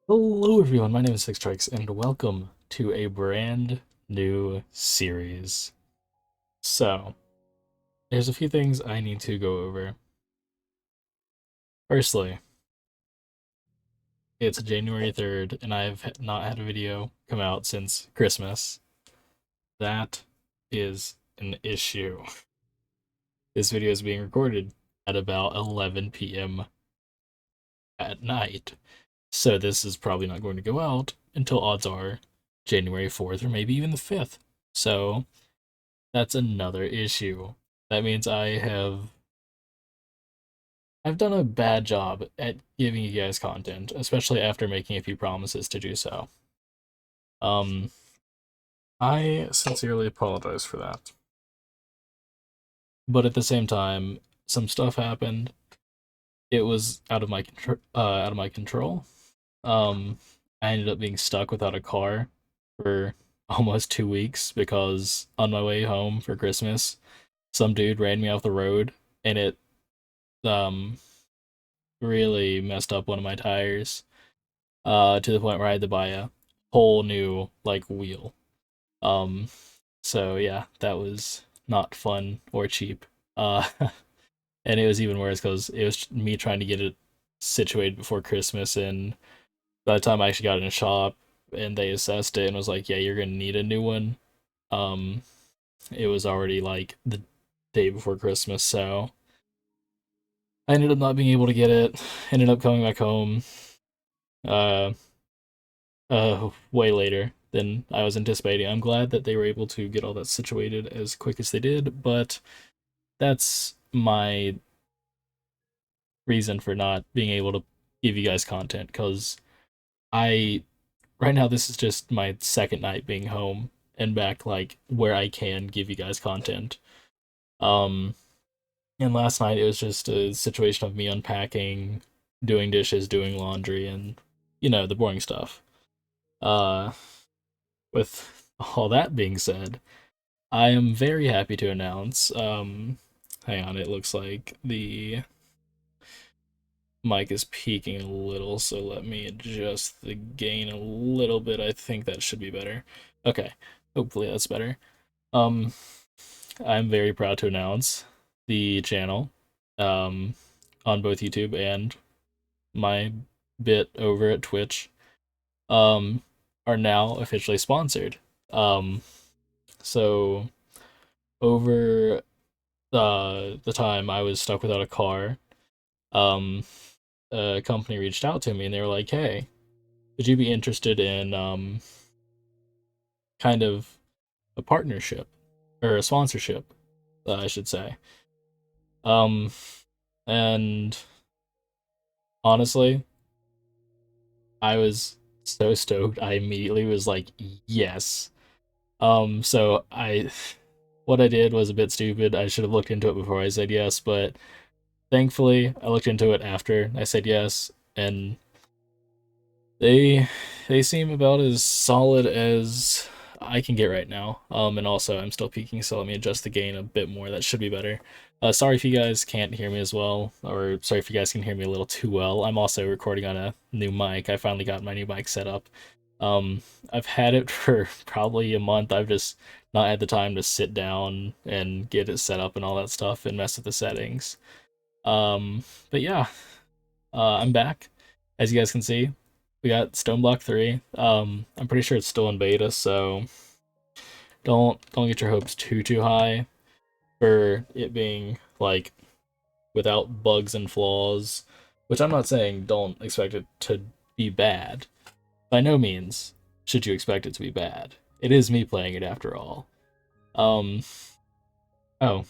Hello everyone, my name is Six Strikes, and welcome to a brand new series. So, there's a few things I need to go over. Firstly, it's January 3rd, and I've not had a video come out since Christmas. That is an issue. This video is being recorded at about 11 p.m. at night, so this is probably not going to go out until odds are January 4th or maybe even the 5th. So, that's another issue. That means I've done a bad job at giving you guys content, especially after making a few promises to do so. Um, I sincerely apologize for that. But at the same time, some stuff happened. It was out of my control. Um, I ended up being stuck without a car for almost 2 weeks because on my way home for Christmas, some dude ran me off the road and it um really messed up one of my tires to the point where I had to buy a whole new like wheel. Um so yeah, that was not fun or cheap. Uh and it was even worse cuz it was me trying to get it situated before Christmas, and by the time I actually got in a shop and they assessed it and was like, "Yeah, you're going to need a new one." Um it was already like the day before Christmas, so I ended up not being able to get it. Ended up coming back home uh way later than I was anticipating. I'm glad that they were able to get all that situated as quick as they did, but that's my reason for not being able to give you guys content because I right now this is just my second night being home and back like where I can give you guys content. Um and last night it was just a situation of me unpacking, doing dishes, doing laundry, and the boring stuff. Uh with all that being said, I am very happy to announce. Hang on, it looks like the mic is peaking a little, so let me adjust the gain a little bit. I think that should be better. Okay, hopefully that's better. Um, I'm very proud to announce the channel, um, on both YouTube and my bit over at Twitch, um, are now officially sponsored. Um, so over the time I was stuck without a car, um, a company reached out to me and they were like, "Hey, would you be interested in kind of a partnership or a sponsorship, I should say?" Um, and honestly, I was so stoked. I immediately was like, "Yes." So what I did was a bit stupid. I should have looked into it before I said yes, but thankfully I looked into it after I said yes, and They they seem about as solid as I can get right now. And also I'm still peaking, so let me adjust the gain a bit more. That should be better. Sorry if you guys can't hear me as well, or sorry if you guys can hear me a little too well. I'm also recording on a new mic. I finally got my new mic set up. Um, I've had it for probably a month. I've just not had the time to sit down and get it set up and all that stuff and mess with the settings. But yeah, I'm back. As you guys can see, we got Stoneblock 3. I'm pretty sure it's still in beta, so don't get your hopes too high for it being like without bugs and flaws. Which I'm not saying don't expect it to be bad. By no means should you expect it to be bad. It is me playing it after all. Um oh,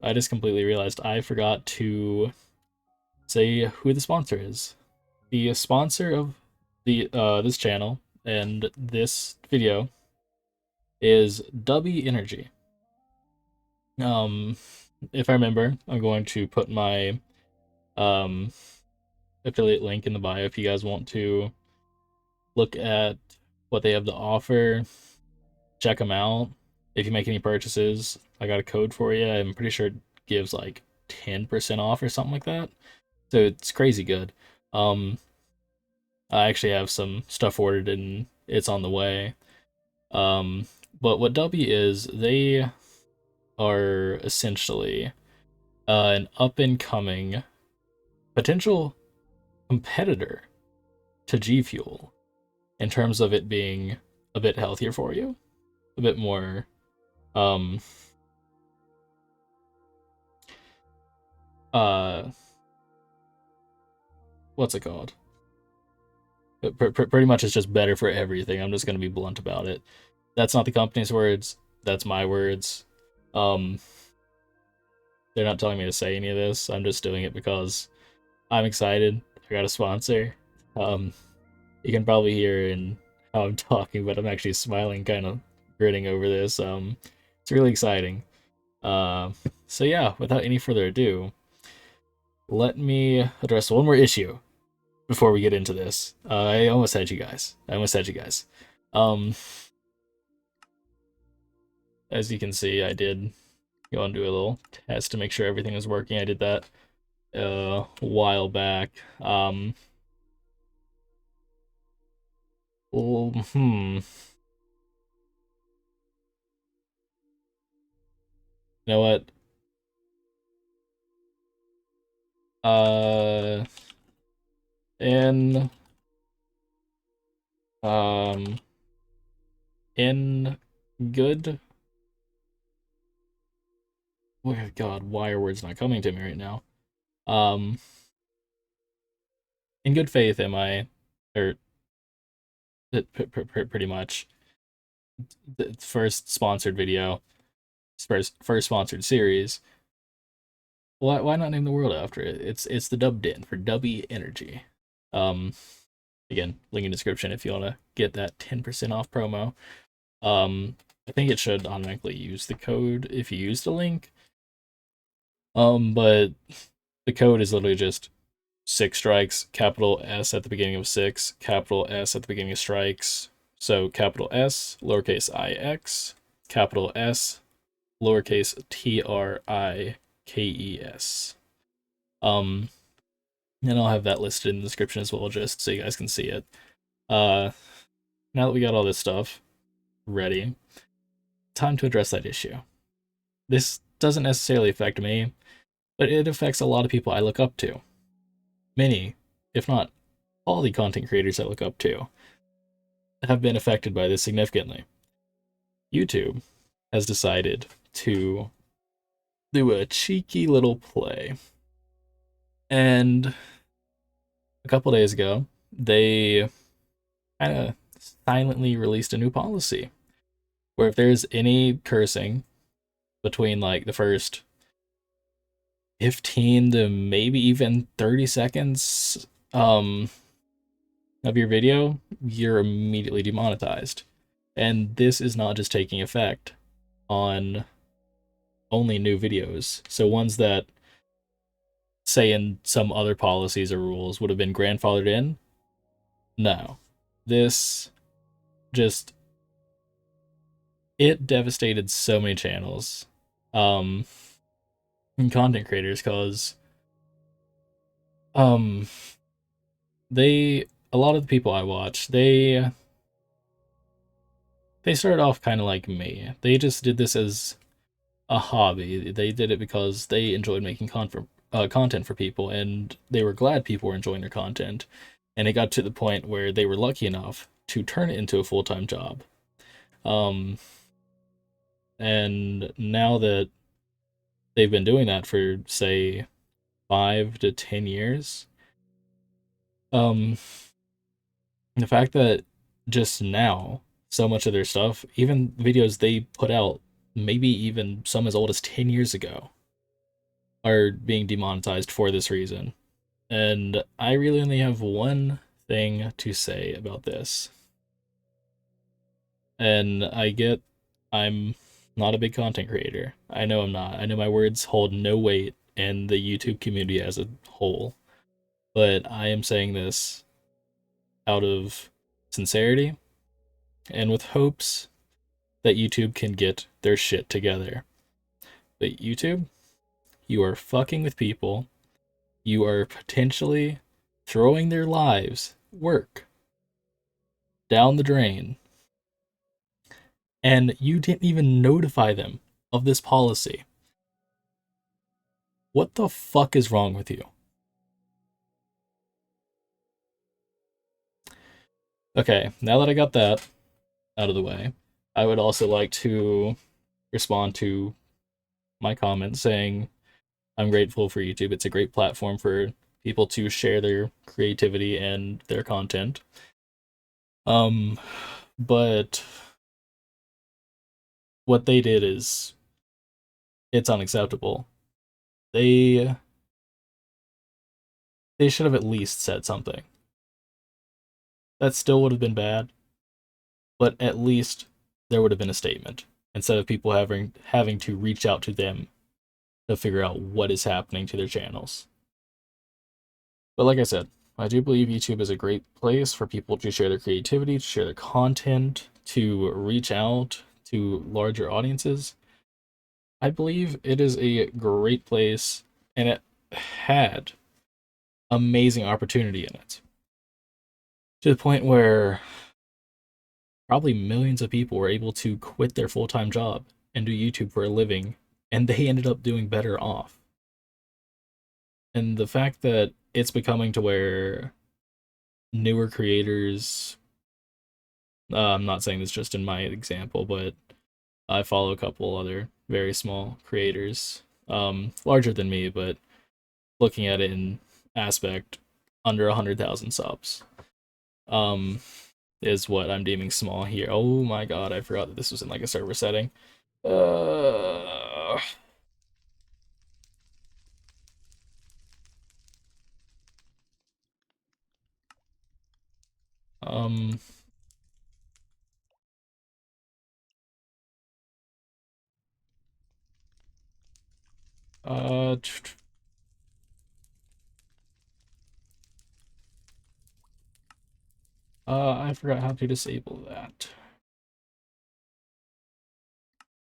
I just completely realized I forgot to say who the sponsor is. The sponsor of the this channel and this video is Dubby Energy. Um, if I remember, I'm going to put my um affiliate link in the bio if you guys want to look at what they have to offer. Check them out. If you make any purchases, I got a code for you. I'm pretty sure it gives like 10% off or something like that. So it's crazy good. Um, I actually have some stuff ordered and it's on the way. But what W is, they are essentially an up and coming potential competitor to G Fuel in terms of it being a bit healthier for you, a bit more um uh what's it called? Pretty much it's just better for everything. I'm just gonna be blunt about it. That's not the company's words. That's my words. Um, they're not telling me to say any of this. I'm just doing it because I'm excited. I got a sponsor. Um, you can probably hear in how I'm talking, but I'm actually smiling, kind of grinning over this. It's really exciting. Uh, so yeah, without any further ado, let me address one more issue before we get into this. I almost had you guys. Um, as you can see, I did go and do a little test to make sure everything was working. I did that a while back. Well, You know what? Uh, in um, in good. Oh God, why are words not coming to me right now? Um, in good faith, am I, or pretty much the first sponsored video, first sponsored series. Why not name the world after it? It's the Dub Den for Dubby Energy. Um, again, link in description if you want to get that 10% off promo. I think it should automatically use the code if you use the link. But the code is literally just 6 strikes, capital S at the beginning of 6, capital S at the beginning of strikes. So capital S, lowercase ix, capital S, lowercase trikes. And I'll have that listed in the description as well, just so you guys can see it. Uh, now that we got all this stuff ready, time to address that issue. This doesn't necessarily affect me, but it affects a lot of people I look up to. Many, if not all the content creators I look up to, have been affected by this significantly. YouTube has decided to do a cheeky little play. And a couple days ago, they kind of silently released a new policy where if there's any cursing between like the first 15 to maybe even 30 seconds of your video, you're immediately demonetized. And this is not just taking effect on only new videos. So ones that, say in some other policies or rules, would have been grandfathered in, no. This just, it devastated so many channels and content creators because they, a lot of the people I watch, they started off kind of like me. They just did this as a hobby. They did it because they enjoyed making content for people, and they were glad people were enjoying their content. And it got to the point where they were lucky enough to turn it into a full-time job. And now that they've been doing that for, say, 5 to 10 years, the fact that just now so much of their stuff, even videos they put out, maybe even some as old as 10 years ago, are being demonetized for this reason. And I really only have one thing to say about this. And I'm not a big content creator. I know I'm not. I know my words hold no weight in the YouTube community as a whole. But I am saying this out of sincerity and with hopes that YouTube can get their shit together. But YouTube, you are fucking with people. You are potentially throwing their lives work down the drain, and you didn't even notify them of this policy. What the fuck is wrong with you? Okay, now that I got that out of the way, I would also like to respond to my comment saying I'm grateful for YouTube. It's a great platform for people to share their creativity and their content. Um, but what they did is it's unacceptable. They they should have at least said something. That still would have been bad, but at least there would have been a statement instead of people having to reach out to them to figure out what is happening to their channels. But like I said, I do believe YouTube is a great place for people to share their creativity, to share their content, to reach out to larger audiences. I believe it is a great place, and it had amazing opportunity in it. To the point where probably millions of people were able to quit their full-time job and do YouTube for a living, and they ended up doing better off. And the fact that it's becoming to where newer creators, I'm not saying this just in my example, but I follow a couple other very small creators, larger than me, but looking at it in aspect under 100,000 subs, um, is what I'm deeming small here. Oh my god, I forgot that this was in like a server setting. Uh, um, uh, I forgot how to disable that.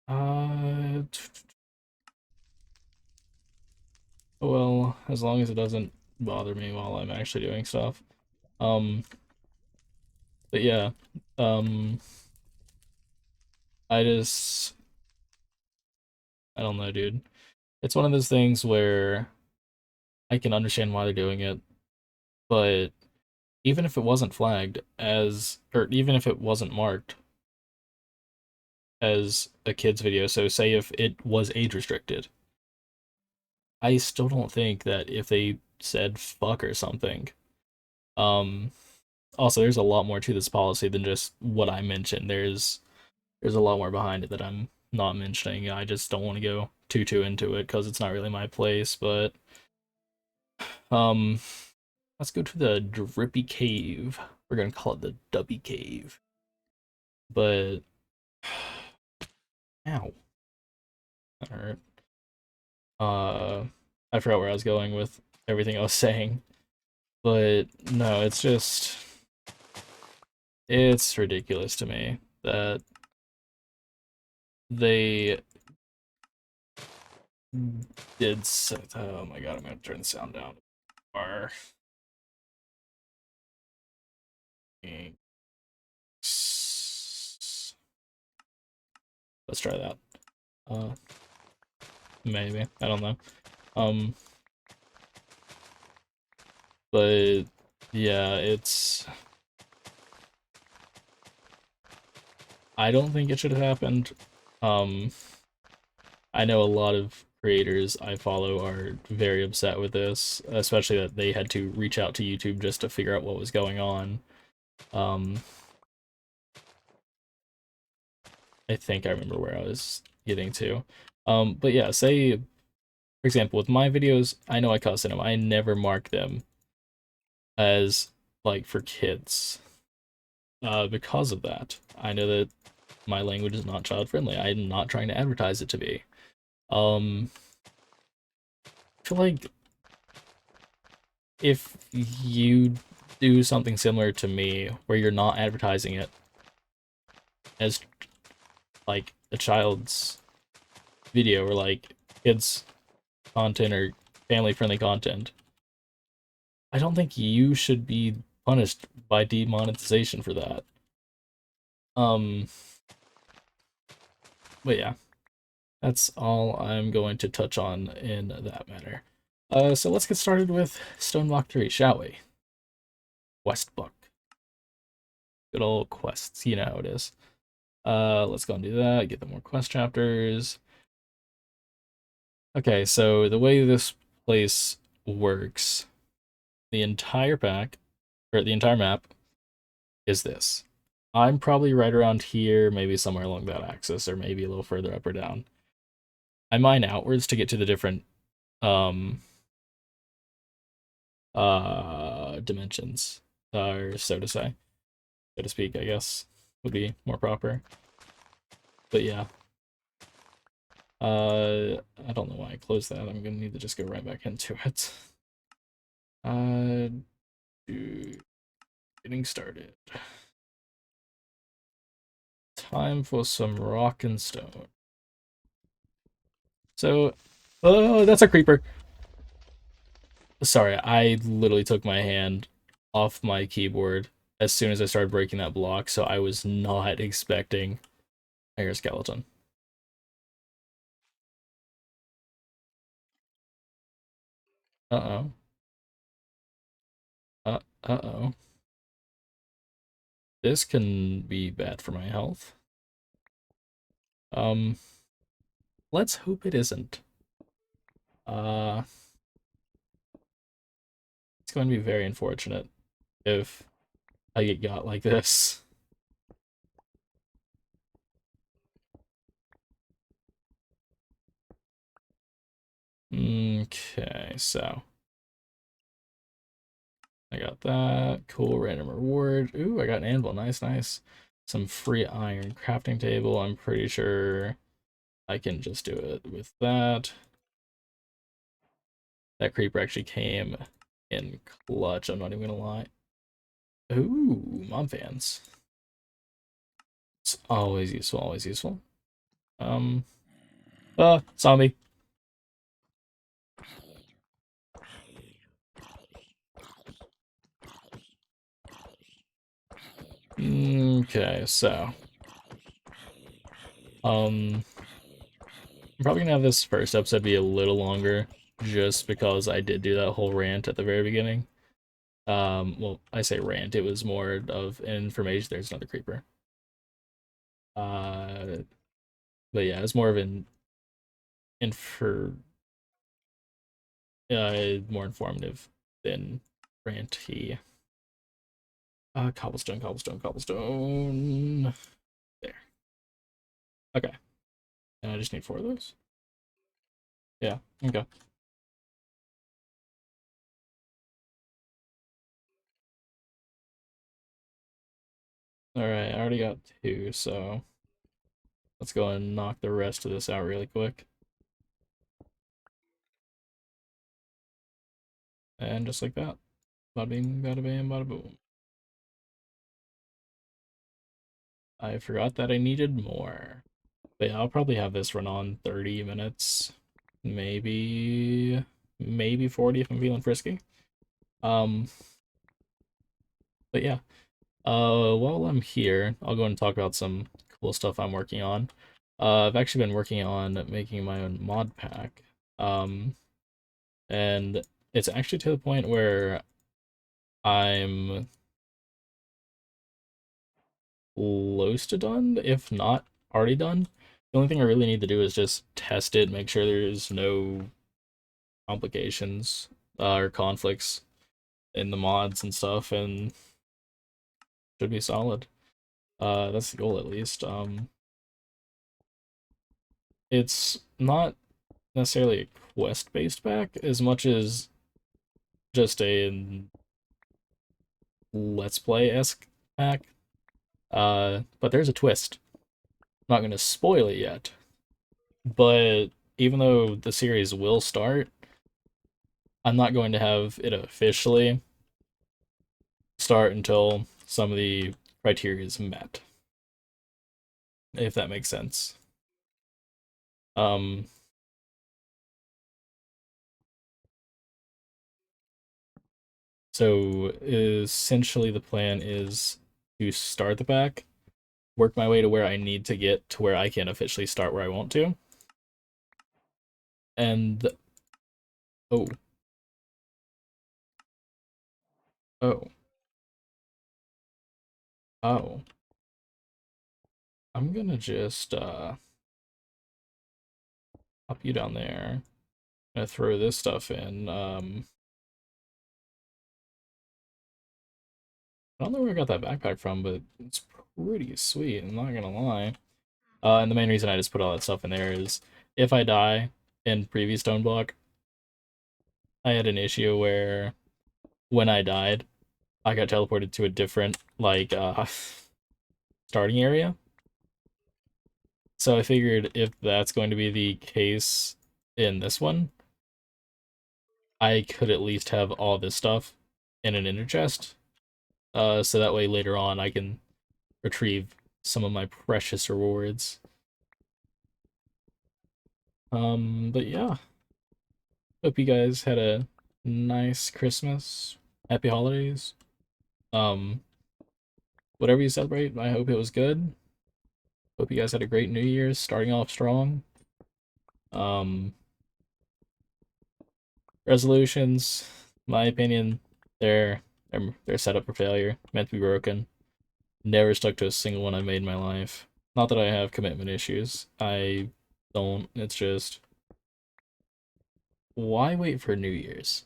Uh, well, as long as it doesn't bother me while I'm actually doing stuff. Um, but yeah, um, I just, I don't know, dude. It's one of those things where I can understand why they're doing it, but even if it wasn't flagged as, or even if it wasn't marked as a kid's video, so say if it was age restricted, I still don't think that if they said fuck or something, um, also there's a lot more to this policy than just what I mentioned. There's a lot more behind it that I'm not mentioning. I just don't want to go too into it because it's not really my place, but um, let's go to the Drippy Cave. We're gonna call it the Dubby Cave. But ow, that hurt. I forgot where I was going with everything I was saying. But no, it's ridiculous to me that they did so, oh my god, I'm gonna turn the sound down. Are let's try that. Uh maybe. I don't know. Um but yeah, it's I don't think it should have happened. Um I know a lot of creators I follow are very upset with this, especially that they had to reach out to YouTube just to figure out what was going on. Um, I think I remember where I was getting to. But yeah, say, for example, with my videos, I know I cuss in them. I never mark them as, like, for kids. Because of that. I know that my language is not child-friendly. I'm not trying to advertise it to be. I feel like if you do something similar to me where you're not advertising it as like a child's video or like kids content or family friendly content, I don't think you should be punished by demonetization for that. Um, but yeah, that's all I'm going to touch on in that matter. So let's get started with Stoneblock 3, shall we? Quest book. Good old quests, you know how it is. Let's go and do that, get the more quest chapters. Okay, so the way this place works, the entire pack, or the entire map, is this. I'm probably right around here, maybe somewhere along that axis, or maybe a little further up or down. I mine outwards to get to the different um dimensions, or so to say, so to speak, I guess would be more proper. But yeah, I don't know why I closed that. I'm gonna need to just go right back into it. Uh, getting started. Time for some rock and stone. So, oh, that's a creeper. Sorry, I literally took my hand off my keyboard as soon as I started breaking that block, so I was not expecting I hear a skeleton. Uh-oh. Uh-oh. This can be bad for my health. Um, let's hope it isn't. Uh, it's going to be very unfortunate if I get got like this. Okay, so I got that. Cool random reward. Ooh, I got an anvil. Nice, nice. Some free iron crafting table. I'm pretty sure I can just do it with that. That creeper actually came in clutch, I'm not even gonna lie. Ooh, mom fans. It's always useful, always useful. Um, zombie. Okay, so, I'm probably gonna have this first episode be a little longer, just because I did do that whole rant at the very beginning. Well, I say rant, it was more of information. There's another creeper. Uh, but yeah, it's more of an infer, more informative than ranty. Cobblestone, cobblestone, cobblestone. There. Okay. And I just need 4 of those. Yeah. Okay. All right. I already got 2, so let's go and knock the rest of this out really quick. And just like that. Bada bing, bada bam, bada boom. I forgot that I needed more. But yeah, I'll probably have this run on 30 minutes. Maybe 40 if I'm feeling frisky. Um, but yeah. While I'm here, I'll go and talk about some cool stuff I'm working on. I've actually been working on making my own mod pack. And it's actually to the point where I'm close to done, if not already done. The only thing I really need to do is just test it, make sure there's no complications or conflicts in the mods and stuff, and should be solid. That's the goal at least. It's not necessarily a quest-based pack as much as just a let's play-esque pack. But there's a twist. I'm not gonna spoil it yet, but even though the series will start, I'm not going to have it officially start until some of the criteria is met, if that makes sense. Um, So essentially, the plan is to start the pack, work my way to where I need to get to where I can officially start where I want to. And oh, oh, oh, I'm gonna just pop you down there. Gonna throw this stuff in. I don't know where I got that backpack from, but it's pretty sweet. I'm not gonna lie. And the main reason I just put all that stuff in there is if I die in previous Stoneblock, I had an issue where when I died, I got teleported to a different like starting area. So I figured if that's going to be the case in this one, I could at least have all this stuff in an inner chest. So that way later on I can retrieve some of my precious rewards. But yeah, hope you guys had a nice Christmas, happy holidays. Um, whatever you celebrate, I hope it was good. Hope you guys had a great New Year's, starting off strong. Um, resolutions, my opinion, they're set up for failure, meant to be broken. Never stuck to a single one I've made in my life. Not that I have commitment issues. I don't. It's just why wait for New Year's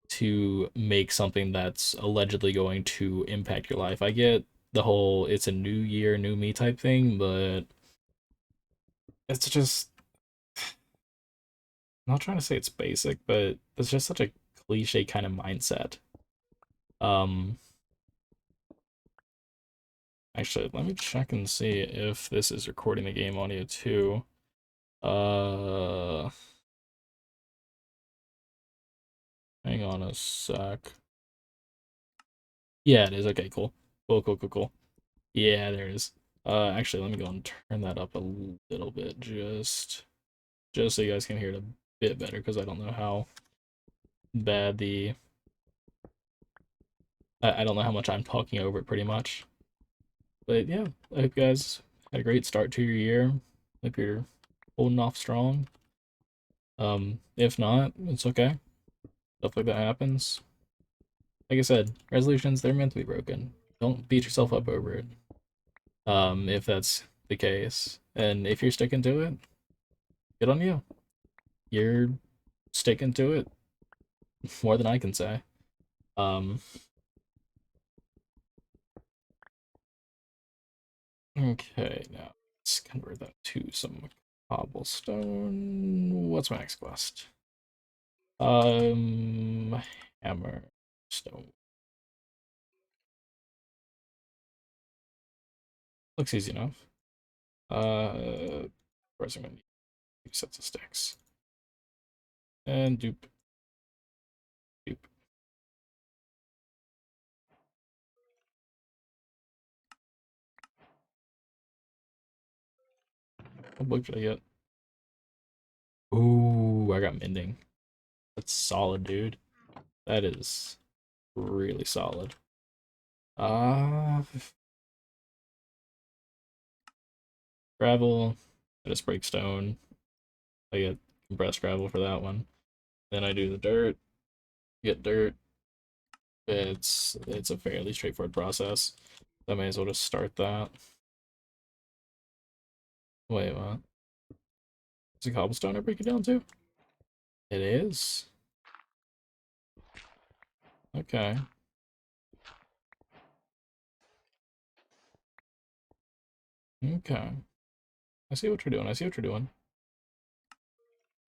to make something that's allegedly going to impact your life? I get the whole it's a new year, new me type thing, but it's just I'm not trying to say it's basic, but it's just such a cliche kind of mindset. Um, actually, let me check and see if this is recording the game audio too. Uh, hang on a sec. Yeah, it is. Okay, cool. Cool, cool, cool, cool. Yeah, there it is. Actually, let me go and turn that up a little bit, just so you guys can hear it a bit better, because I don't know how bad I don't know how much I'm talking over it, pretty much. But yeah, I hope you guys had a great start to your year. Hope you're holding off strong. If not, it's okay. Stuff like that happens. Like I said, resolutions, they're meant to be broken. Don't beat yourself up over it. If that's the case. And if you're sticking to it, good on you. You're sticking to it more than I can say. Um, okay, now let's convert that to some cobblestone. What's my next quest? Um, hammer, stone. Looks easy enough. First I'm gonna need 2 sets of sticks. And dupe, dupe. What book did I get? Ooh, I got mending. That's solid, dude. That is really solid. Uh, gravel. I just break stone. I get compressed gravel for that one. Then I do the dirt. Get dirt. It's a fairly straightforward process. I may as well just start that. Wait, what? Is it cobblestone I break it down to? It is? Okay. Okay. I see what you're doing. I see what you're doing.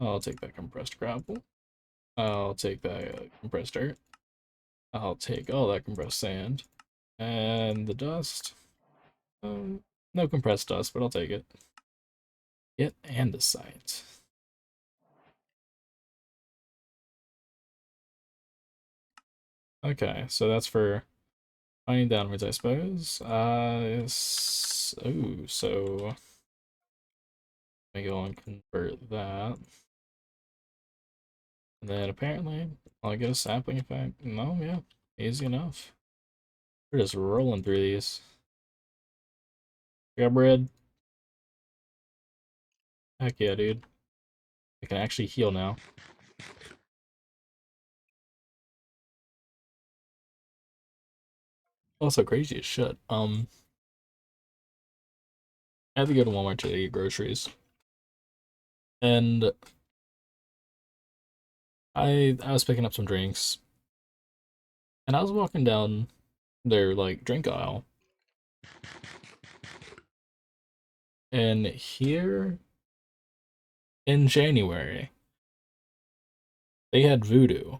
I'll take that compressed gravel. I'll take that compressed dirt. I'll take all that compressed sand. And the dust. No compressed dust, but I'll take it. Get andesite. Okay, so that's for finding downwards, I suppose. Oh, so let me go and convert that. And then apparently I'll get a sapling effect. No, yeah. Easy enough. We're just rolling through these. Got bread. Heck yeah, dude. I can actually heal now. Also crazy as shit. I had to go to Walmart today to get groceries. And I was picking up some drinks. And I was walking down their like drink aisle. And here in January, they had voodoo,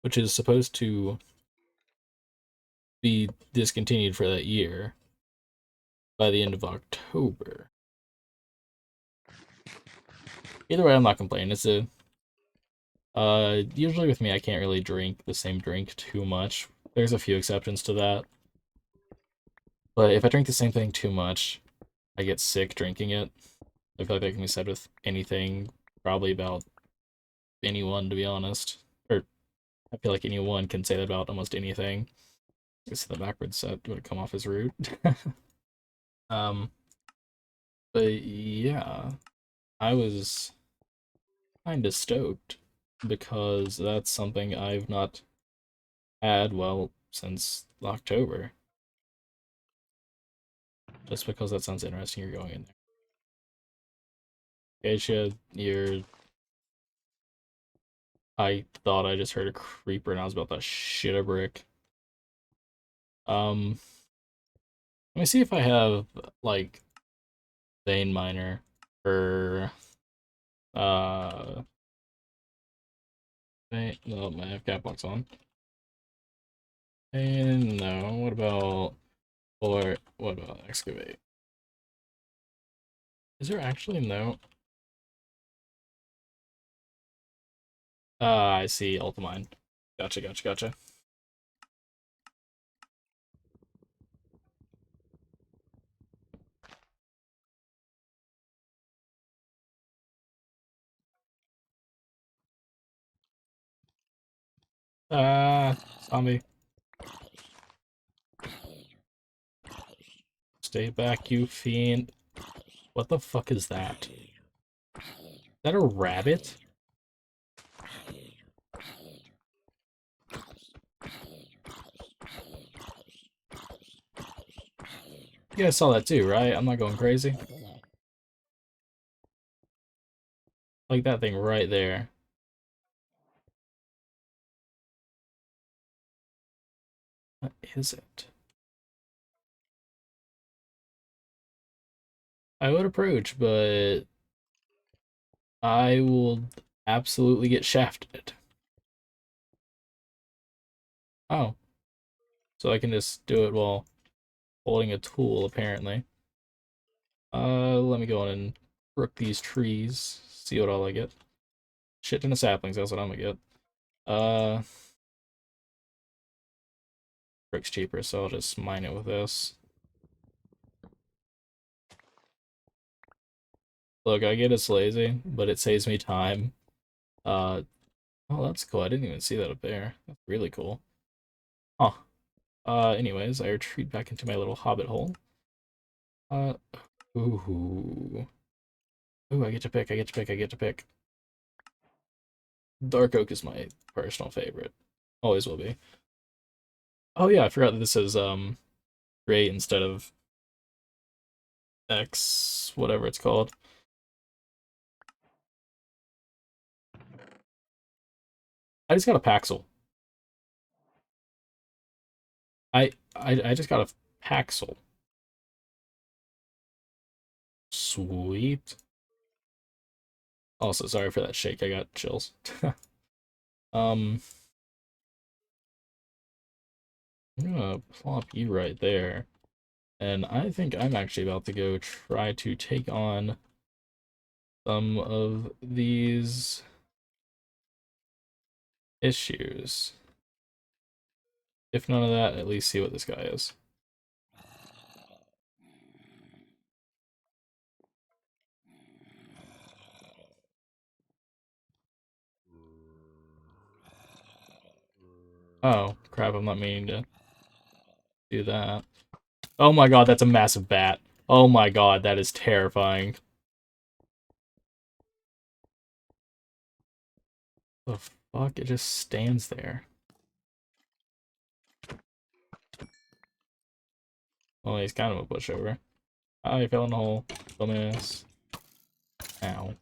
which is supposed to be discontinued for that year by the end of October. Either way, I'm not complaining. It's a usually with me, I can't really drink the same drink too much. There's a few exceptions to that, but if I drink the same thing too much, I get sick drinking it. I feel like that can be said with anything, probably about anyone, to be honest. Or I feel like anyone can say that about almost anything. I guess the backwards set would come off as rude. um, but yeah, I was kind of stoked because that's something I've not had, well, since October. Just because that sounds interesting, you're going in there. Aisha, you're. I thought I just heard a creeper and I was about to shit a brick. Um, Let me see if I have, like, vein miner or, uh, no, I have cap box on. And no, what about excavate? Is there actually no? I see ultimine. Gotcha, gotcha, gotcha. Zombie. Stay back, you fiend. What the fuck is that? Is that a rabbit? You guys saw that too, right? I'm not going crazy. Like that thing right there. What is it? I would approach, but I will absolutely get shafted. Oh, so I can just do it while holding a tool, apparently. Let me go on and rook these trees, see what all I get. Shit ton of saplings, that's what I'm gonna get. Uh, Brick's cheaper, so I'll just mine it with this. Look, I get it's lazy, but it saves me time. Uh, oh, that's cool. I didn't even see that up there. That's really cool. Huh. Anyways, I retreat back into my little hobbit hole. Uh, ooh. Ooh, I get to pick, I get to pick, I get to pick. Dark oak is my personal favorite. Always will be. Oh yeah, I forgot that this is, great instead of X, whatever it's called. I just got a Paxel. I just got a Paxel. Sweet. Also, sorry for that shake. I got chills. um, I'm gonna plop you right there. And I think I'm actually about to go try to take on some of these issues. If none of that, at least see what this guy is. Oh, crap, I'm not meaning to do that. Oh my god, that's a massive bat. Oh my god, that is terrifying. The fuck? It just stands there. Well, he's kind of a pushover. I fell in the hole. Dumbass. Ow.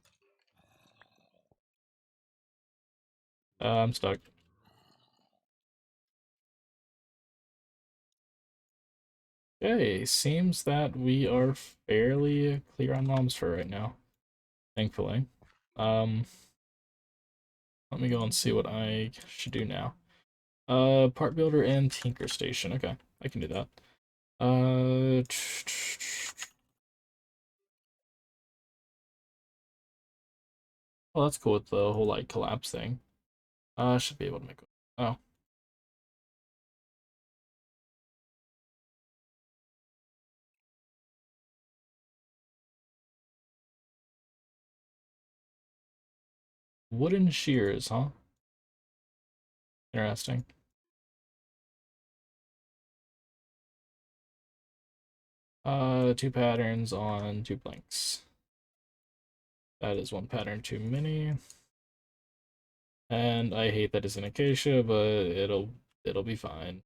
I'm stuck. Okay, seems that we are fairly clear on moms for right now. Thankfully. Um, Let me go and see what I should do now. Part builder and tinker station. Okay, I can do that. Well, that's cool with the whole like collapse thing. I should be able to make it. Oh, wooden shears, huh? Interesting. Two patterns on two blanks. That is one pattern too many. And I hate that it's an acacia, but it'll be fine.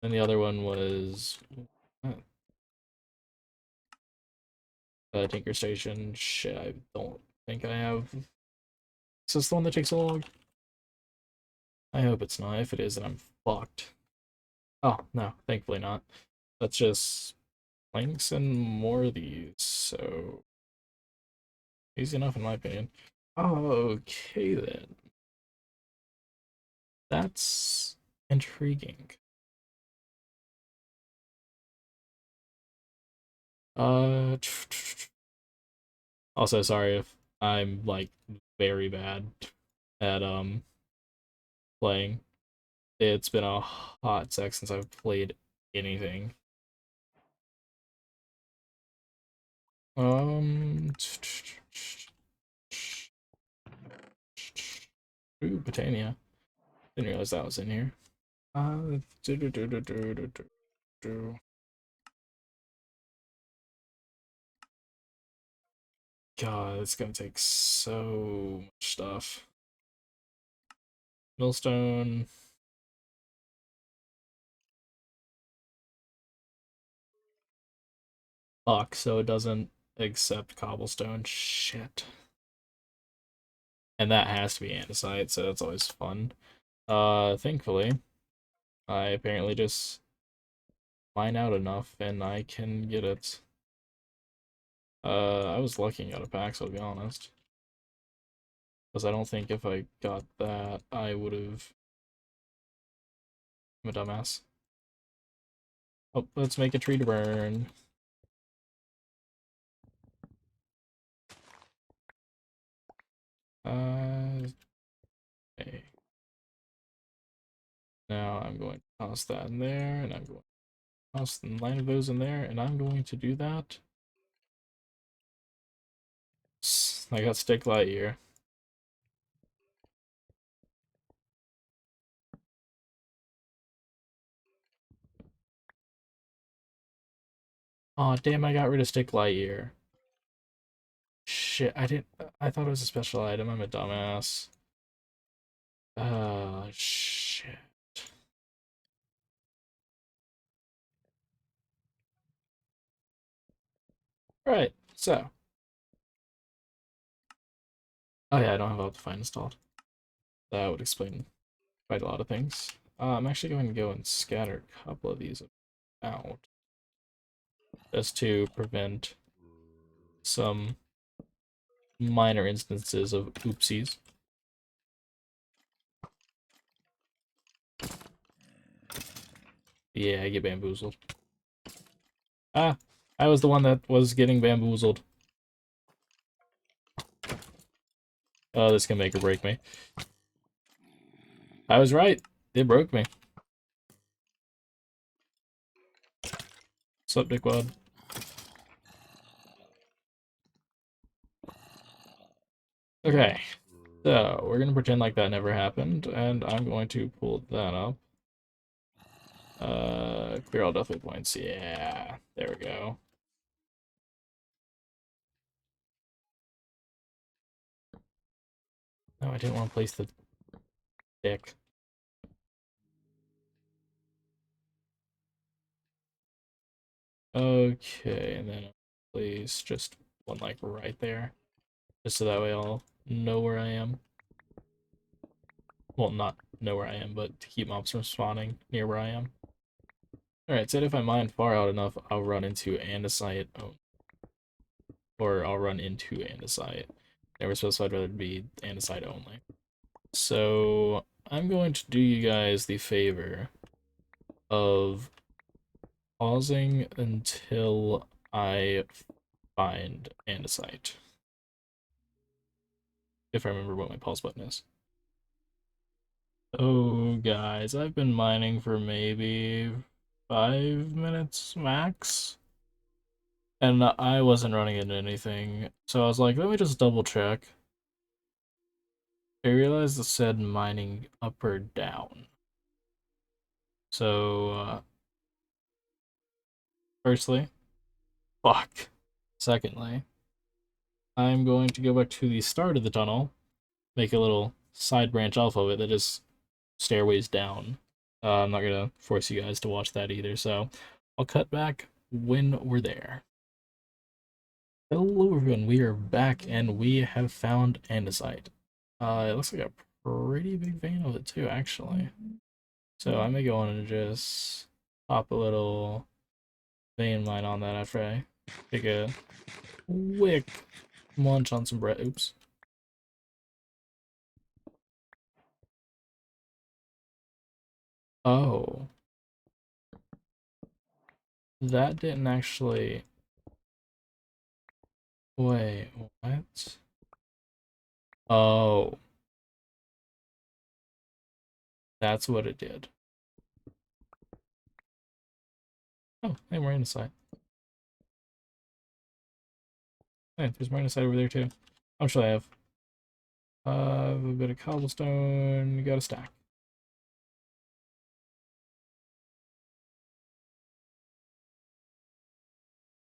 And the other one was Tinker Station. Shit, I don't think I have. Is this the one that takes a log? I hope it's not. If it is, then I'm fucked. Oh, no, thankfully not. Let's just planks and more of these. So easy enough in my opinion. Okay then. That's intriguing. Uh Also sorry if I'm like very bad at playing. It's been a hot sec since I've played anything. Ooh, Botania. Didn't realize that was in here. Do, do, do, do, do, do, do, do. God, it's gonna take so much stuff. Millstone. Fuck, so it doesn't accept cobblestone. Shit. And that has to be andesite, so that's always fun. Thankfully, I apparently just mine out enough and I can get it. I was lucky out of packs, I'll be honest. Because I don't think if I got that, I would have. I'm a dumbass. Oh, let's make a tree to burn. Okay. Now I'm going to toss that in there, and I'm going to toss 9 of those in there, and I'm going to do that. I got stick light here. Oh damn! I got rid of stick light here. Shit! I didn't. I thought it was a special item. I'm a dumbass. Shit. Right. So. Oh yeah, I don't have Optifine installed. That would explain quite a lot of things. I'm actually going to go and scatter a couple of these out, just to prevent some minor instances of oopsies. Yeah, I get bamboozled. Ah, I was the one that was getting bamboozled. Oh, this can make or break me. I was right. It broke me. Sup, dickwad? Okay. So, we're gonna pretend like that never happened, and I'm going to pull that up. Clear all death points. Yeah, there we go. No, I didn't want to place the dick. Okay, and then I'll place just one like right there, just so that way I'll know where I am. Well, not know where I am, but to keep mobs from spawning near where I am. Alright, said if I mine far out enough, I'll run into andesite. Oh, or I'll run into andesite. Never specified whether it be andesite only. So I'm going to do you guys the favor of pausing until I find andesite. If I remember what my pause button is. Oh, guys, I've been mining for maybe 5 minutes max. And I wasn't running into anything. So I was like, let me just double check. I realized it said mining up or down. So, firstly, fuck. Secondly, I'm going to go back to the start of the tunnel, make a little side branch off of it that just stairways down. I'm not gonna force you guys to watch that either, so I'll cut back when we're there. Hello everyone, we are back and we have found andesite. It looks like a pretty big vein of it too, actually. So I may go on and just pop a little vein mine on that after I take a quick munch on some bread. Oops. Oh, that didn't actually. Wait, what? Oh, that's what it did. Oh, hey, we're inside. Hey, there's more inside over there too. How much should I have? A bit of cobblestone. You got a stack.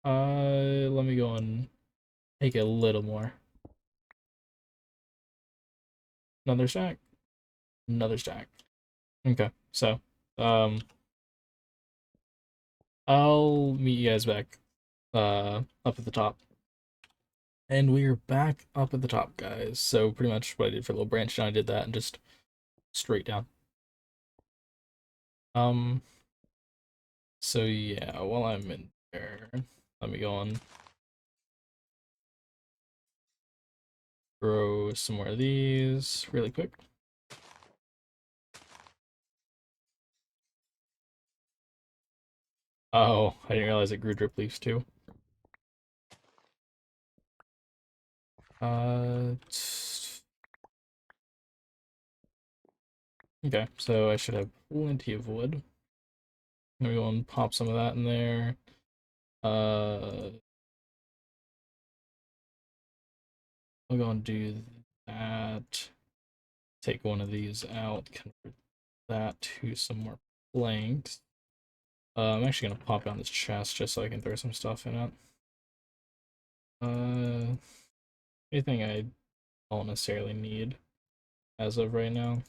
Let me go and take a little more. Another stack. Another stack. Okay, so, um, I'll meet you guys back, up at the top. And we are back up at the top, guys. So pretty much what I did for a little branch down, I did that and just straight down. Um, so yeah, while I'm in there, let me go and grow some more of these really quick. Oh, I didn't realize it grew drip leaves too. Uh, okay, so I should have plenty of wood. I'm gonna go and pop some of that in there. I'll go and do that. Take one of these out, convert that to some more planks. I'm actually gonna pop down this chest just so I can throw some stuff in it. Anything I don't necessarily need as of right now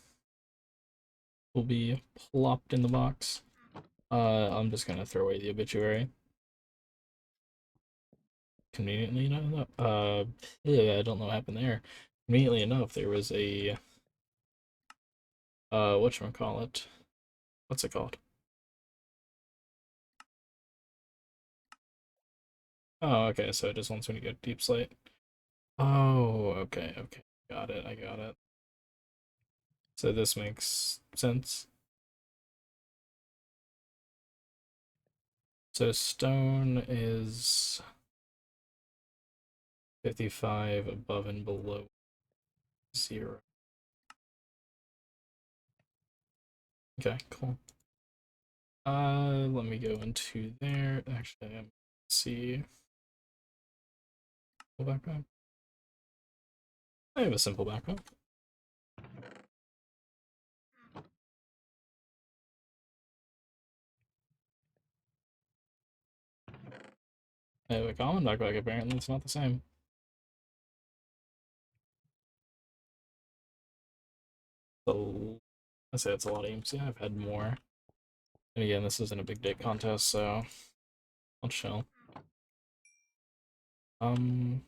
will be plopped in the box. I'm just gonna throw away the obituary. Conveniently enough, yeah, I don't know what happened there. Conveniently enough, there was a, whatchamacallit? What's it called? Oh, okay, so it just wants me to go deep slate. Oh, okay, okay. Got it, I got it. So this makes sense. So stone is 55 above and below 0. Okay, cool. Let me go into there. Actually, let's see. Full backpack. I have a simple backpack. I have a common knockback, apparently it's not the same. So, I say it's a lot of EMC, I've had more. And again, this isn't a big dick contest, so I'll chill. Um,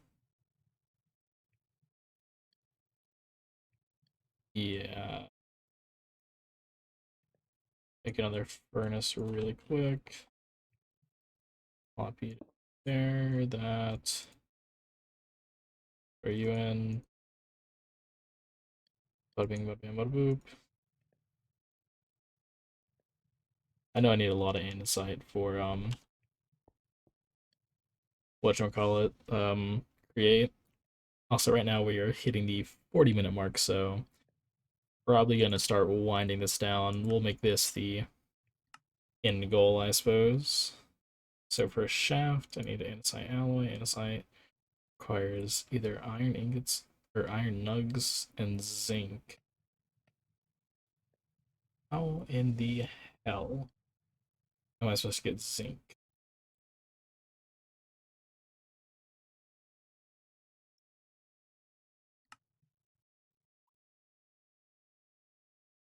yeah. Make another furnace really quick. Copy there, that. Are you in? Bada bing, bada bing, bada boop. I know I need a lot of andesite for whatchamacallit, create. Also, right now we are hitting the 40-minute mark, so probably gonna start winding this down. We'll make this the end goal, I suppose. So for a shaft, I need andesite alloy. Andesite requires either iron ingots or iron nugs and zinc. How in the hell am I supposed to get zinc?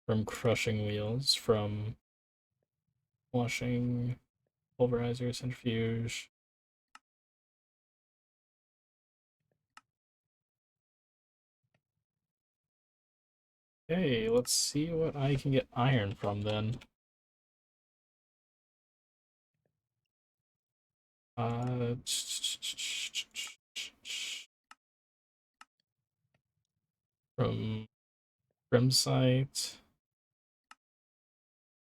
From crushing wheels, from washing, pulverizer, centrifuge. Okay, let's see what I can get iron from then. Uh, from Crimsite,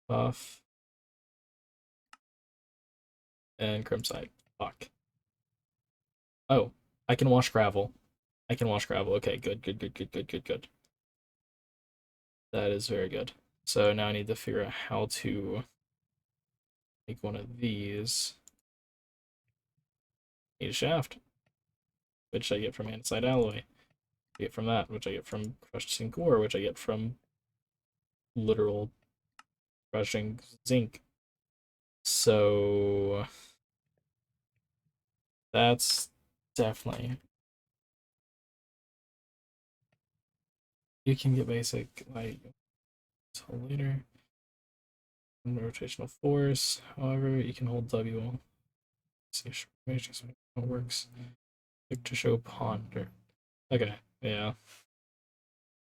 buff, and Crimsite. Fuck. Oh, I can wash gravel. I can wash gravel. Okay, good, good, good, good, good, good, good. That is very good. So now I need to figure out how to make one of these. Need a shaft, which I get from andesite alloy. I get from that, which I get from crushed zinc ore, which I get from literal crushing zinc. So that's definitely. You can get basic like until later. Rotational force. However, you can hold W. See if it works. Click to show ponder. Okay, yeah.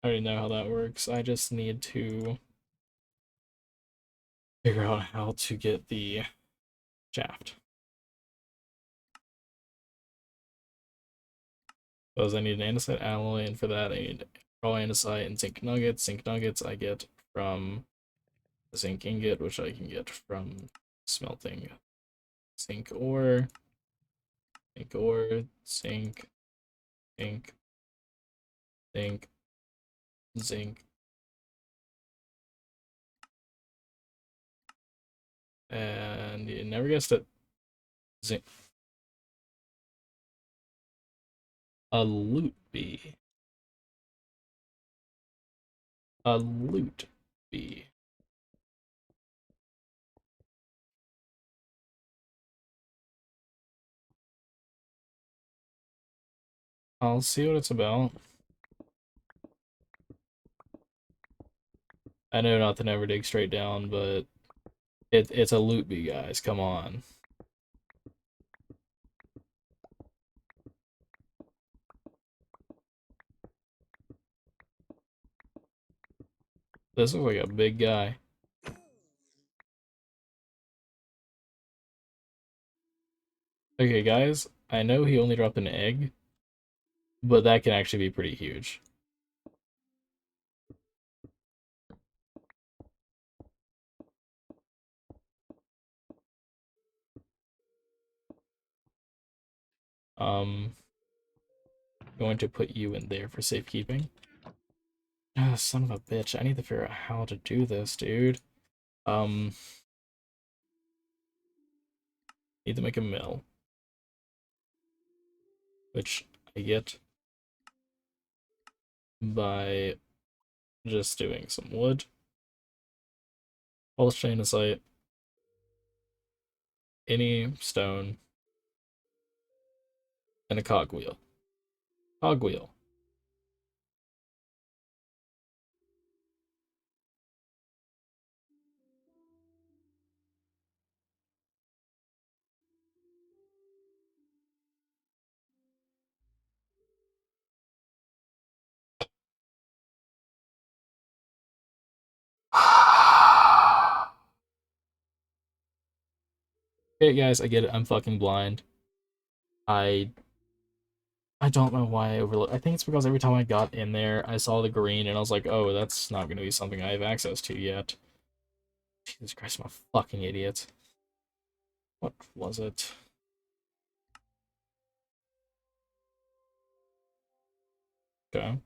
I already know how that works. I just need to figure out how to get the shaft. Because I need an andesite alloy, and for that I need raw andesite and zinc nuggets. Zinc nuggets I get from the zinc ingot, which I can get from smelting zinc ore, zinc ore, zinc, zinc, zinc, zinc, and you never guessed it, zinc. A loot bee. A loot bee. I'll see what it's about. I know not to never dig straight down, but it's a loot bee, guys. Come on. This looks like a big guy. Okay, guys, I know he only dropped an egg, but that can actually be pretty huge. Um, going to put you in there for safekeeping. Ah, son of a bitch, I need to figure out how to do this, dude. Um, need to make a mill, which I get by just doing some wood, polished andesite, any stone, and a cogwheel. Cogwheel. Okay, guys, I get it. I'm fucking blind. I I don't know why I overlooked. I think it's because every time I got in there, I saw the green, and I was like, oh, that's not going to be something I have access to yet. Jesus Christ, I'm a fucking idiot. What was it? Okay.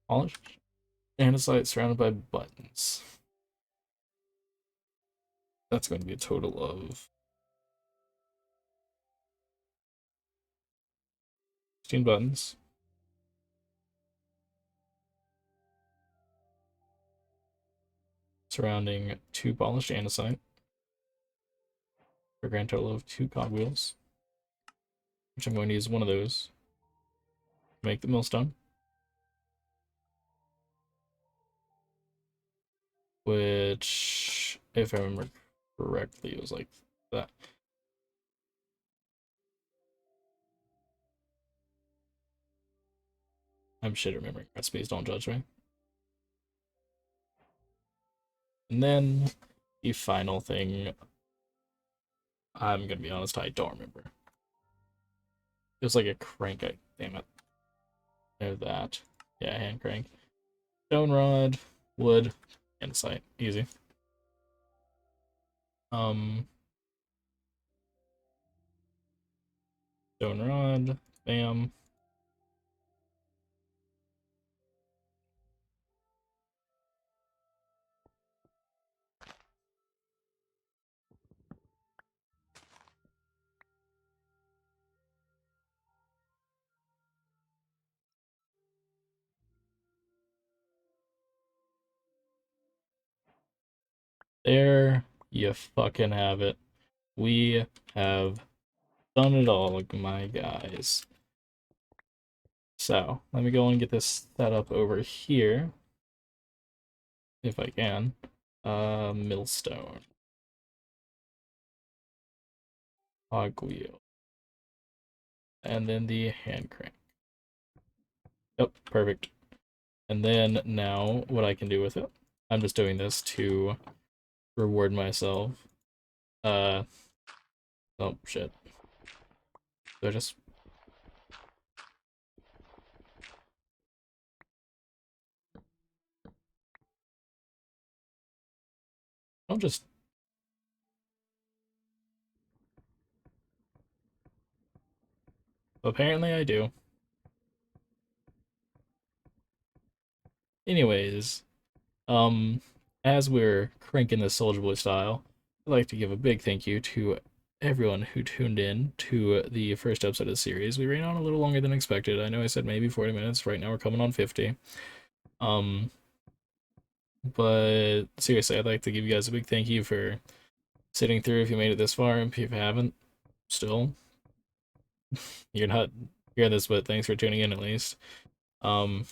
Polished andesite surrounded by buttons. That's going to be a total of 16 buttons. Surrounding 2 polished andesite. For a grand total of 2 cogwheels. Which I'm going to use one of those to make the millstone. Which, if I remember correctly, it was like that. I'm shit at remembering recipes, don't judge me. And then the final thing, I'm gonna be honest, I don't remember. It was like a crank, damn it. Know that. Yeah, hand crank. Stone rod, wood, andesite. Easy. Um, Stone rod, bam. There you fucking have it. We have done it all, my guys. So, let me go and get this set up over here. If I can. Millstone. Cogwheel. And then the hand crank. Yep, perfect. And then now, what I can do with it, I'm just doing this to reward myself. Oh shit. So I just, I'll just, apparently I do. Anyways, as we're cranking this Soldier Boy style, I'd like to give a big thank you to everyone who tuned in to the first episode of the series. We ran on a little longer than expected. I know I said maybe 40 minutes. Right now we're coming on 50. But seriously, I'd like to give you guys a big thank you for sitting through if you made it this far, and if you haven't, still, you're not hearing this, but thanks for tuning in at least. Um,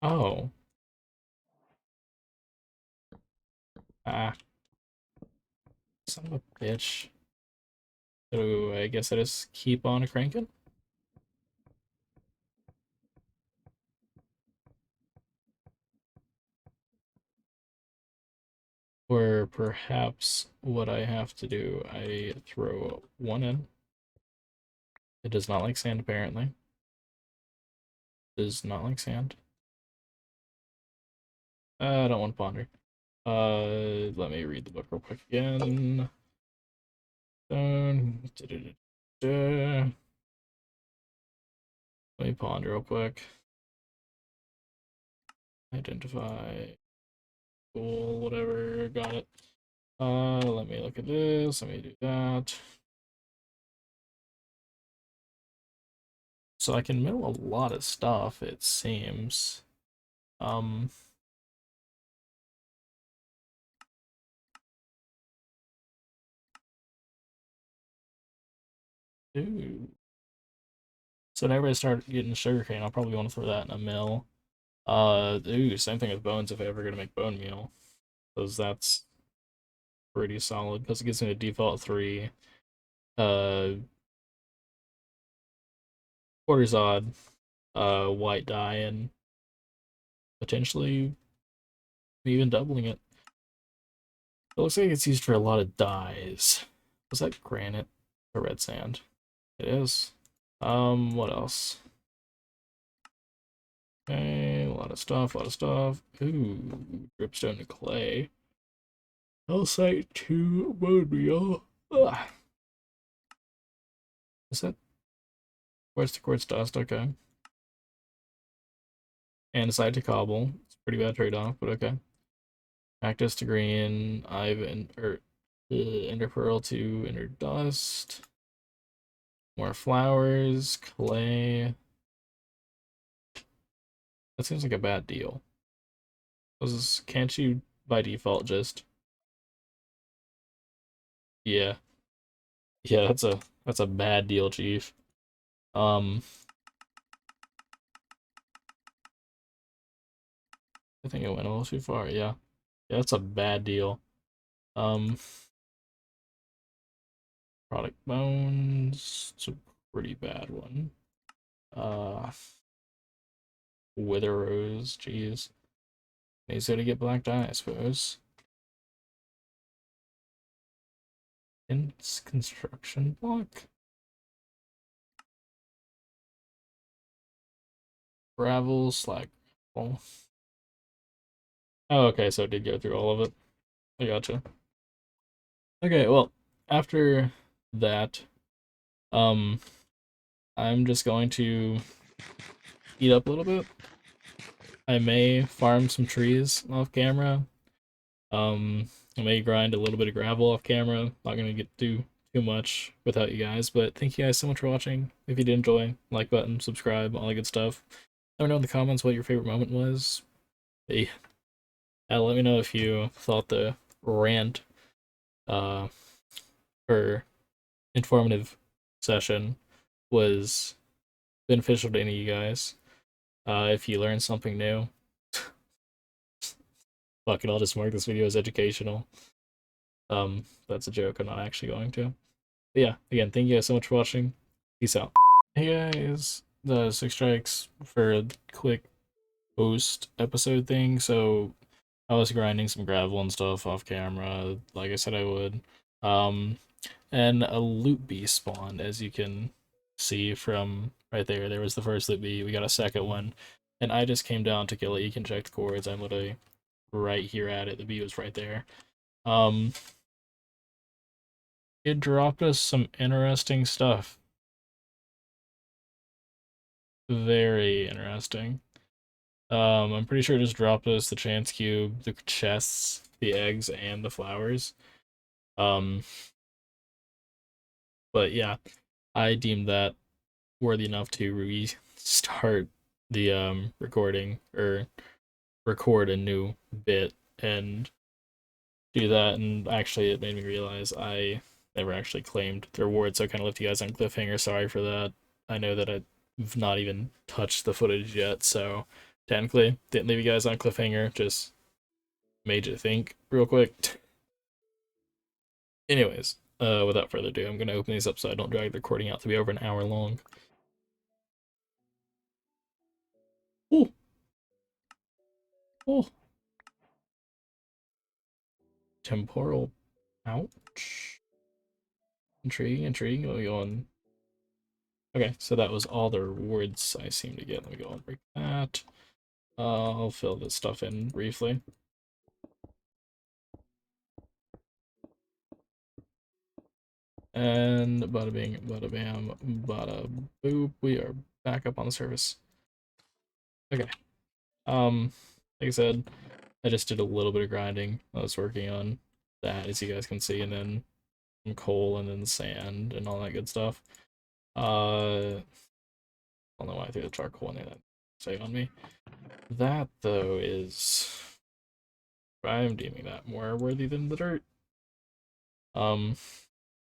oh, ah, son of a bitch. So I guess I just keep on cranking? Or perhaps what I have to do, I throw one in. It does not like sand, apparently. Does not like sand. I don't want to ponder. Let me read the book real quick again. Let me ponder real quick. Identify. Cool, whatever, got it. Let me look at this, let me do that. So I can mill a lot of stuff, it seems. Um, ooh. So whenever I start getting sugarcane, I'll probably want to throw that in a mill. Ooh, same thing with bones if I ever gonna make bone meal, because that's pretty solid. Because it gives me a default 3, uh, quarters odd, white dye, and potentially even doubling it. It looks like it's used for a lot of dyes. Was that granite or red sand? It is. What else? Okay, a lot of stuff, a lot of stuff. Ooh, dripstone to clay. Calcite to bone meal. Ugh. Is that quartz to quartz dust? Okay. Andesite to cobble. It's a pretty bad trade-off, but okay. Cactus to green. Ivan or ender pearl to ender dust. More flowers, clay. That seems like a bad deal. Can't you by default just yeah. Yeah, that's a bad deal, Chief. Um I think it went a little too far, yeah. Yeah, that's a bad deal. Um Product bones, it's a pretty bad one. Uh Wither rose, jeez. Needs to get black dye, I suppose. Ins construction block. Gravel, slag. Oh, okay, so it did go through all of it. I gotcha. Okay, well, after that, um, I'm just going to eat up a little bit. I may farm some trees off camera. I may grind a little bit of gravel off camera. Not gonna get too much without you guys, but thank you guys so much for watching. If you did enjoy, like button, subscribe, all that good stuff. Let me know in the comments what your favorite moment was. Hey, let me know if you thought the rant, uh, or informative session was beneficial to any of you guys. If you learned something new, fuck it, I'll just mark this video as educational. That's a joke, I'm not actually going to. But yeah, again, thank you guys so much for watching. Peace out. Hey guys, the Six Strikes for a quick post episode thing. So I was grinding some gravel and stuff off camera, like I said I would. Um, and a loot bee spawned, as you can see from right there. There was the first loot bee. We got a second one, and I just came down to kill it. You can check the cords. I'm literally right here at it. The bee was right there. Um, it dropped us some interesting stuff. Very interesting. I'm pretty sure it just dropped us the chance cube, the chests, the eggs, and the flowers. Um, but yeah, I deemed that worthy enough to restart the recording or record a new bit and do that. And actually, it made me realize I never actually claimed the reward, so I kind of left you guys on cliffhanger. Sorry for that. I know that I've not even touched the footage yet, so technically didn't leave you guys on cliffhanger. Just made you think real quick. Anyways, without further ado, I'm gonna open these up so I don't drag the recording out to be over an hour long. Oh, oh, temporal ouch. Intriguing, intriguing. Let me go on. Okay, so that was all the rewards I seem to get. Let me go and break that. I'll fill this stuff in briefly. And bada bing, bada bam, bada boop. We are back up on the surface. Okay. Like I said, I just did a little bit of grinding. I was working on that, as you guys can see, and then some coal and then sand and all that good stuff. Uh, I don't know why I threw the charcoal in there. That say on me. That though is, I'm deeming that more worthy than the dirt.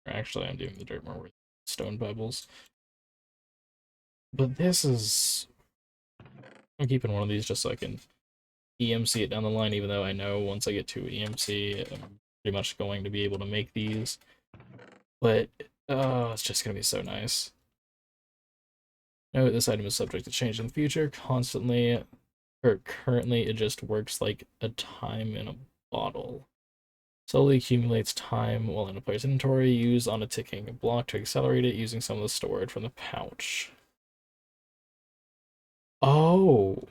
Actually, I'm deeming the dirt more worthy than stone pebbles. But this is, I'm keeping one of these just so I can EMC it down the line, even though I know once I get to EMC, I'm pretty much going to be able to make these. But, it's just going to be so nice. Note this item is subject to change in the future, constantly, or currently it just works like a time in a bottle. Slowly accumulates time while in a player's inventory, use on a ticking block to accelerate it using some of the stored from the pouch. Oh!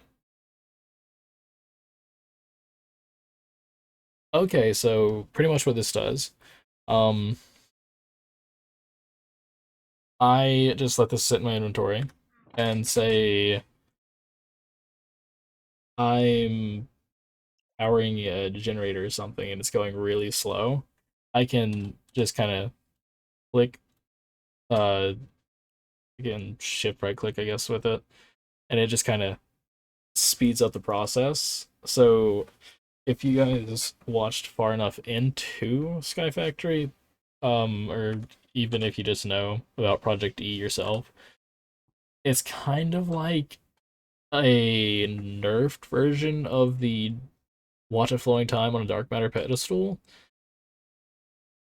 Okay, so pretty much what this does. I just let this sit in my inventory and say I'm powering a generator or something and it's going really slow. I can just kind of click, uh, again, shift right click, I guess, with it, and it just kind of speeds up the process. So if you guys watched far enough into Sky Factory, or even if you just know about Project E yourself, it's kind of like a nerfed version of the Watch a Flowing Time on a Dark Matter pedestal.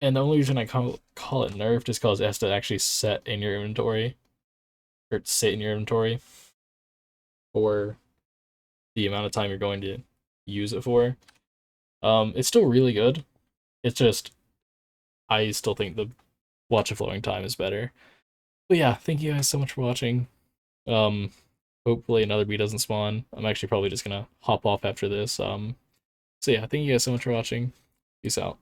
And the only reason I call it nerfed is because it has to actually set in your inventory, or sit in your inventory for the amount of time you're going to use it for. It's still really good. It's just, I still think the Watch a Flowing Time is better. But yeah, thank you guys so much for watching. Um, Hopefully another bee doesn't spawn. I'm actually probably just gonna hop off after this. So yeah, thank you guys so much for watching. Peace out.